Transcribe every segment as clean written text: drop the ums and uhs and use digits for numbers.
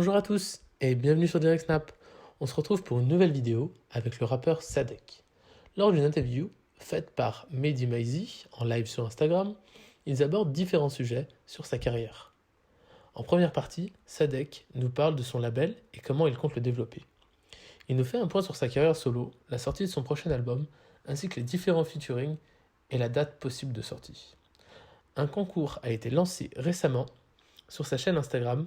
Bonjour à tous et bienvenue sur Direct Snap. On se retrouve pour une nouvelle vidéo avec le rappeur Sadek. Lors d'une interview faite par Mehdi Maizi en live sur Instagram, ils abordent différents sujets sur sa carrière. En première partie, Sadek nous parle de son label et comment il compte le développer. Il nous fait un point sur sa carrière solo, la sortie de son prochain album, ainsi que les différents featuring et la date possible de sortie. Un concours a été lancé récemment sur sa chaîne Instagram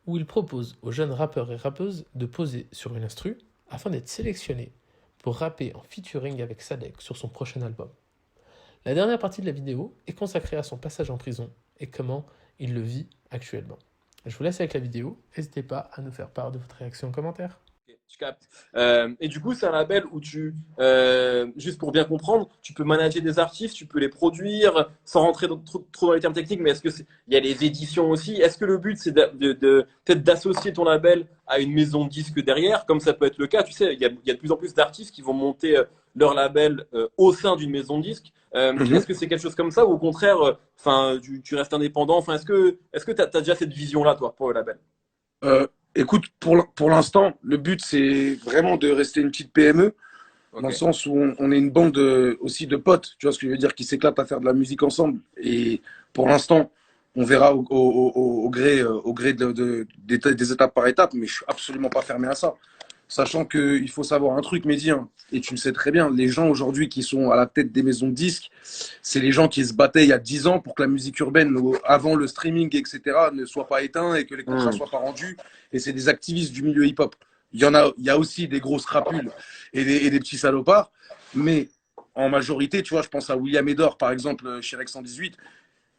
où il propose aux jeunes rappeurs et rappeuses de poser sur une instru afin d'être sélectionnés pour rapper en featuring avec Sadek sur son prochain album. La dernière partie de la vidéo est consacrée à son passage en prison et comment il le vit actuellement. Je vous laisse avec la vidéo, n'hésitez pas à nous faire part de votre réaction en commentaire. Ok, je capte. Et du coup, c'est un label où juste pour bien comprendre, tu peux manager des artistes, tu peux les produire, sans rentrer trop dans les termes techniques, mais il y a les éditions aussi. Est-ce que le but, c'est peut-être d'associer ton label à une maison de disques derrière, comme ça peut être le cas? Tu sais, il y a de plus en plus d'artistes qui vont monter leur label au sein d'une maison de disques. Est-ce que c'est quelque chose comme ça ou au contraire, tu restes indépendant? Est-ce que tu as déjà cette vision-là, toi, pour le label? Écoute, pour l'instant, le but, c'est vraiment de rester une petite PME, dans le Ok. sens où on est une bande aussi de potes, tu vois ce que je veux dire, qui s'éclatent à faire de la musique ensemble. Et pour l'instant, on verra au gré des étapes par étapes, mais je suis absolument pas fermé à ça. Sachant qu'il faut savoir un truc, Mehdi, hein, et tu le sais très bien, les gens aujourd'hui qui sont à la tête des maisons de disques, c'est les gens qui se battaient il y a 10 ans pour que la musique urbaine, avant le streaming, etc., ne soit pas éteinte et que les contrats Hmm. soient pas rendus. Et c'est des activistes du milieu hip-hop. Il y a aussi des grosses crapules et des petits salopards, mais en majorité, tu vois, je pense à William Edor, par exemple, chez Rex 118,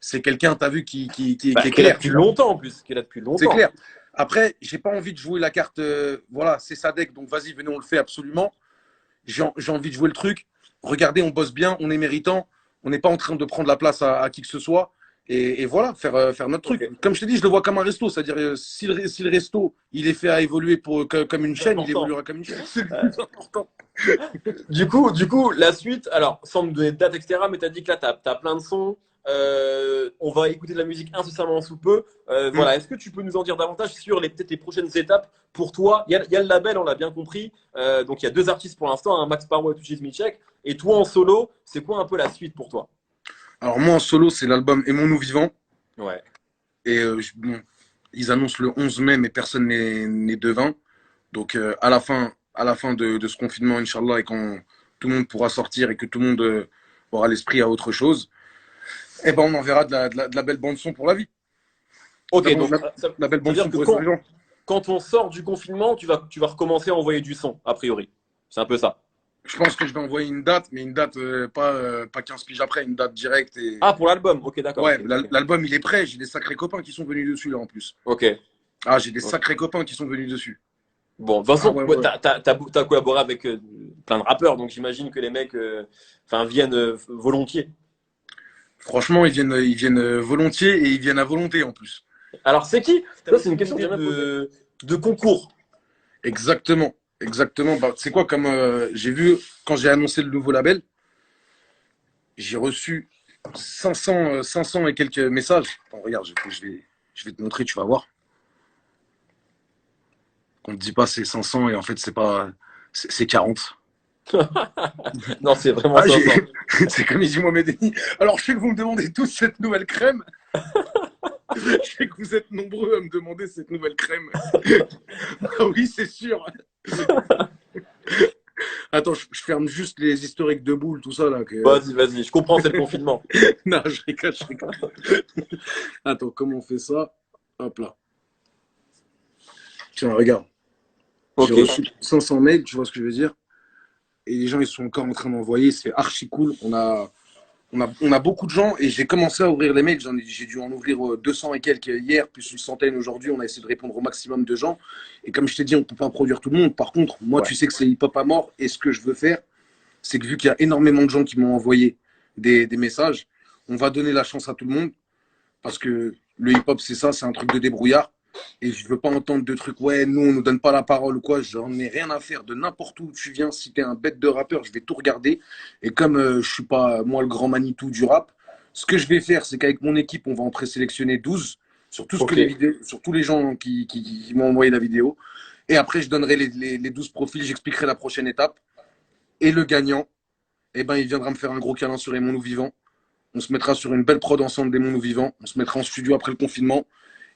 c'est quelqu'un, tu as vu, qui est Qui est là clair, depuis tu vois. longtemps en plus, qui est là depuis C'est longtemps. clair. Après, j'ai pas envie de jouer la carte, voilà, c'est Sadek, donc vas-y, venez, on le fait absolument. J'ai envie de jouer le truc. Regardez, on bosse bien, on est méritant, on n'est pas en train de prendre la place à qui que ce soit. Et voilà, faire notre Ok, truc. Comme je t'ai dit, je le vois comme un resto. C'est-à-dire, si le resto, il est fait à évoluer comme une c'est chaîne, il important. évoluera comme une chaîne. C'est le Euh, plus important. du coup, la suite, alors, sans me donner de date, etc., mais tu as dit que là, tu as plein de sons. On va écouter de la musique incessamment sous peu. Mm. Voilà, est-ce que tu peux nous en dire davantage sur peut-être les prochaines étapes pour toi? Il y a le label, on l'a bien compris. Donc, il y a deux artistes pour l'instant, hein, Max Parro et Tuchis Michek. Et toi, en solo, c'est quoi un peu la suite pour toi? Alors, moi, en solo, c'est l'album Aimons-nous vivants. Ouais. Et bon, ils annoncent le 11 mai, mais personne n'est devin. Donc, à la fin de ce confinement, Inch'Allah, et quand tout le monde pourra sortir et que tout le monde aura l'esprit à autre chose, eh ben, on enverra de la belle bande-son pour la vie. Ok, donc De la belle ça veut dire bande-son que pour les survivants. quand on sort du confinement, tu vas recommencer à envoyer du son, a priori. C'est un peu ça. Je pense que je vais envoyer une date, mais une date pas 15 piges après, une date directe. Et... Ah, pour l'album. Ok, d'accord. Ouais, Ok, ok. l'album, il est prêt. J'ai des sacrés copains qui sont venus dessus, là, en plus. Ok. Ah, j'ai des Ok. sacrés copains qui sont venus dessus. Bon, de toute Ah façon, ouais, ouais, ouais. t'as collaboré avec plein de rappeurs, donc j'imagine que les mecs viennent volontiers. Franchement, ils viennent volontiers et ils viennent à volonté, en plus. Alors, c'est qui? T'as Ça, c'est une aucune question que idée j'aimerais poser. De concours. Exactement. Exactement. Bah, c'est quoi, comme j'ai vu, quand j'ai annoncé le nouveau label, j'ai reçu 500 et quelques messages. Attends, regarde, je vais te montrer, tu vas voir. On ne te dit pas c'est 500 et en fait, c'est pas, c'est 40. Non, c'est vraiment Ah, sympa. c'est comme il dit Mohamed Eni. Alors, je sais que vous me demandez tous cette nouvelle crème. Je sais que vous êtes nombreux à me demander cette nouvelle crème. Ah oui, c'est sûr. Attends, je ferme juste les historiques de boules, tout ça là. Vas-y, vas-y, je comprends, c'est le confinement. Non, je rigole, je rigole. Attends, comment on fait ça? Hop là. Tiens, regarde. J'ai Ok. reçu 500 mails, tu vois ce que je veux dire? Et les gens, ils sont encore en train d'envoyer. C'est archi cool. On a beaucoup de gens et j'ai commencé à ouvrir les mails. J'ai dû en ouvrir 200 et quelques hier, plus une centaine aujourd'hui. On a essayé de répondre au maximum de gens. Et comme je t'ai dit, on ne peut pas produire tout le monde. Par contre, moi, Ouais. tu sais que c'est hip-hop à mort. Et ce que je veux faire, c'est que vu qu'il y a énormément de gens qui m'ont envoyé des messages, on va donner la chance à tout le monde. Parce que le hip-hop, c'est ça, c'est un truc de débrouillard. Et je veux pas entendre de trucs, ouais, nous, on nous donne pas la parole ou quoi. J'en ai rien à faire de n'importe où tu viens. Si t'es un bête de rappeur, je vais tout regarder. Et comme je suis pas, moi, le grand Manitou du rap, ce que je vais faire, c'est qu'avec mon équipe, on va en présélectionner 12. sur tout ce Ok. que les vidéos, sur tous les gens qui m'ont envoyé la vidéo. Et après, je donnerai les 12 profils, j'expliquerai la prochaine étape. Et le gagnant, eh ben, il viendra me faire un gros câlin sur Aimons-nous vivants. On se mettra sur une belle prod ensemble d'Aimons-nous vivants. On se mettra en studio après le confinement.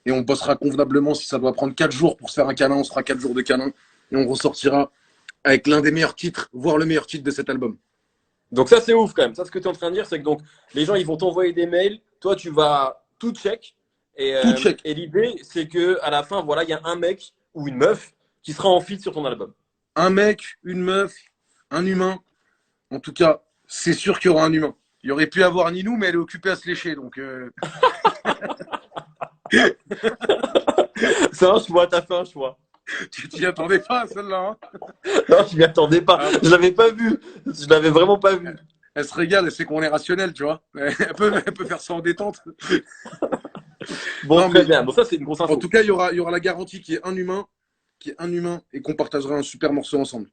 Et on bossera convenablement. Si ça doit prendre 4 jours pour se faire un câlin, on se fera 4 jours de câlin. Et on ressortira avec l'un des meilleurs titres, voire le meilleur titre de cet album. Donc ça, c'est ouf quand même. Ça, ce que tu es en train de dire, c'est que donc, les gens, ils vont t'envoyer des mails. Toi, tu vas tout check. Tout check. Et l'idée, c'est qu'à la fin, voilà, il y a un mec ou une meuf qui sera en feat sur ton album. Un mec, une meuf, un humain. En tout cas, c'est sûr qu'il y aura un humain. Il y aurait pu avoir Ninou, mais elle est occupée à se lécher. Donc, C'est un choix, t'as fait un choix. tu t'y attendais pas à celle-là. Hein. Non, je m'y attendais pas. Je l'avais pas vu. Je l'avais vraiment pas vu. Elle se régale, elle sait qu'on est rationnel, tu vois. Elle peut faire ça en détente. Bon, Non, très mais- bien. Bon, ça, c'est une grosse info. En tout cas, il y aura la garantie qui est un humain, et qu'on partagera un super morceau ensemble.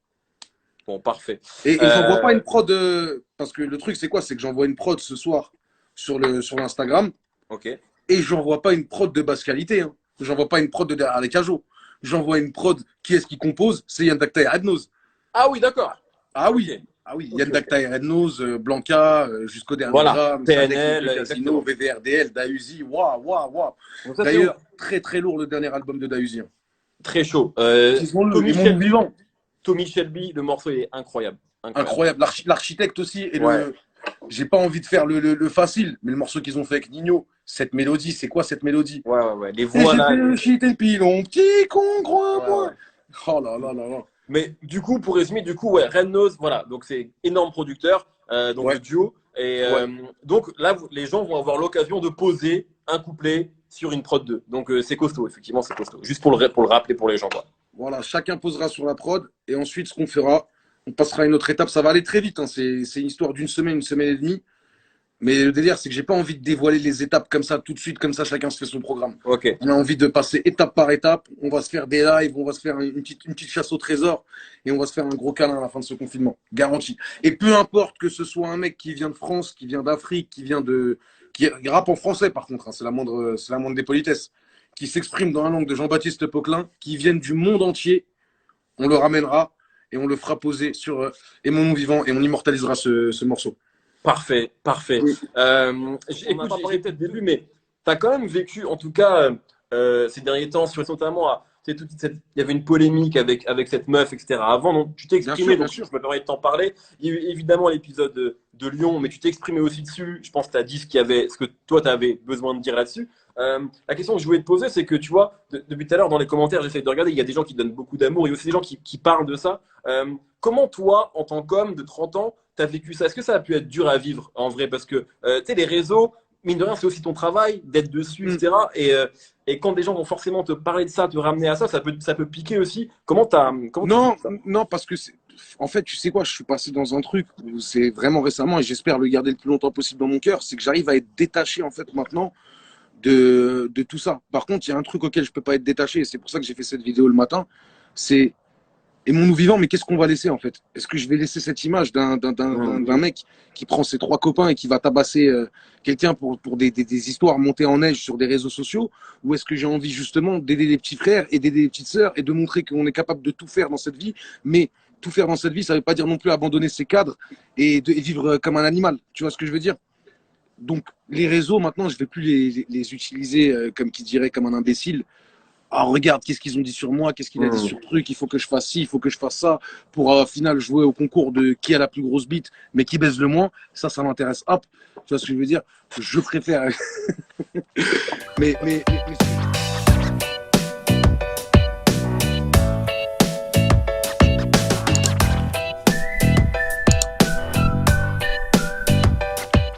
Bon, parfait. Et j'envoie pas une prod, parce que le truc, c'est quoi? C'est que j'envoie une prod ce soir sur l'Instagram, Ok. et j'envoie pas une prod de basse qualité. Hein. J'envoie pas une prod de derrière les cajots. J'envoie une prod, qui est-ce qui compose? C'est Yann Dakta et Adnose. Ah oui, d'accord. Ah oui, Ok. ah oui. Ok, Yann ok. Dakta et Adnose, Blanca, jusqu'au dernier Voilà. gramme, PNL, Sadek, Casino, VVRDL, Dahuzi, waouh. Donc ça, c'est D'ailleurs, ouf. très très lourd le dernier album de Dahuzi. Hein. Très chaud. Ils sont vivants. Tommy Shelby, le morceau est incroyable. Incroyable. L'architecte aussi. Et Ouais. j'ai pas envie de faire le facile, mais le morceau qu'ils ont fait avec Nino, cette mélodie, c'est quoi cette mélodie? Ouais. Les Et voix là. j'ai fait le shit et le pilon, petit con, crois Ouais, moi. ouais. Oh là là là là. Mais du coup, pour résumer, ouais, Red Nose, voilà, donc c'est énorme producteur, donc Ouais. le duo. Et donc là, les gens vont avoir l'occasion de poser un couplet sur une prod 2. Donc c'est costaud, effectivement, c'est costaud. Juste pour le rappeler pour les gens, quoi. Voilà, chacun posera sur la prod et ensuite ce qu'on fera, on passera à une autre étape. Ça va aller très vite, hein. C'est une histoire d'une semaine, une semaine et demie. Mais le délire, c'est que j'ai pas envie de dévoiler les étapes comme ça tout de suite, comme ça chacun se fait son programme. Ok. On a envie de passer étape par étape. On va se faire des lives, on va se faire une petite chasse au trésor et on va se faire un gros câlin à la fin de ce confinement, garanti. Et peu importe que ce soit un mec qui vient de France, qui vient d'Afrique, qui rappe en français par contre, hein, c'est la moindre des politesses, qui s'exprime dans la langue de Jean-Baptiste Poquelin, qui viennent du monde entier, on le ramènera et on le fera poser sur Aimons-nous vivants et on immortalisera ce morceau. Parfait. Oui. Écoute, j'ai pas parlé peut-être au début, mais tu as quand même vécu, en tout cas, ces derniers temps, notamment, il y avait une polémique avec cette meuf, etc. Avant, donc tu t'es exprimé, Bien donc sûr. je me permets de t'en parler. Il y a eu évidemment l'épisode de Lyon, mais tu t'es exprimé aussi dessus. Je pense que tu as dit ce que toi, tu avais besoin de dire là-dessus. La question que je voulais te poser, c'est que tu vois, depuis tout à l'heure, dans les commentaires, j'essaie de regarder, il y a des gens qui donnent beaucoup d'amour, il y a aussi des gens qui parlent de ça. Comment toi, en tant qu'homme de 30 ans, tu as vécu ça? Est-ce que ça a pu être dur à vivre en vrai? Parce que tu sais, les réseaux, mine de rien, c'est aussi ton travail d'être dessus, etc. Et quand des gens vont forcément te parler de ça, te ramener à ça, ça peut piquer aussi. Comment tu Non, vis ça? non, parce que en fait, tu sais quoi, je suis passé dans un truc où c'est vraiment récemment et j'espère le garder le plus longtemps possible dans mon cœur, c'est que j'arrive à être détaché en fait maintenant de tout ça. Par contre, il y a un truc auquel je peux pas être détaché et c'est pour ça que j'ai fait cette vidéo le matin, c'est Aimons-nous vivants, mais qu'est-ce qu'on va laisser en fait? Est-ce que je vais laisser cette image d'un mec qui prend ses 3 copains et qui va tabasser quelqu'un pour des histoires montées en neige sur des réseaux sociaux? Ou est-ce que j'ai envie justement d'aider les petits frères et d'aider les petites sœurs et de montrer qu'on est capable de tout faire dans cette vie? Mais tout faire dans cette vie, ça ne veut pas dire non plus abandonner ses cadres et vivre comme un animal. Tu vois ce que je veux dire? Donc les réseaux, maintenant, je ne vais plus les utiliser comme qui dirait comme un imbécile. Ah, regarde, qu'est-ce qu'ils ont dit sur moi, qu'est-ce qu'il a dit sur le truc, il faut que je fasse ci, il faut que je fasse ça, pour au final jouer au concours de qui a la plus grosse bite, mais qui baise le moins. Ça m'intéresse. Hop, tu vois ce que je veux dire? Je préfère. mais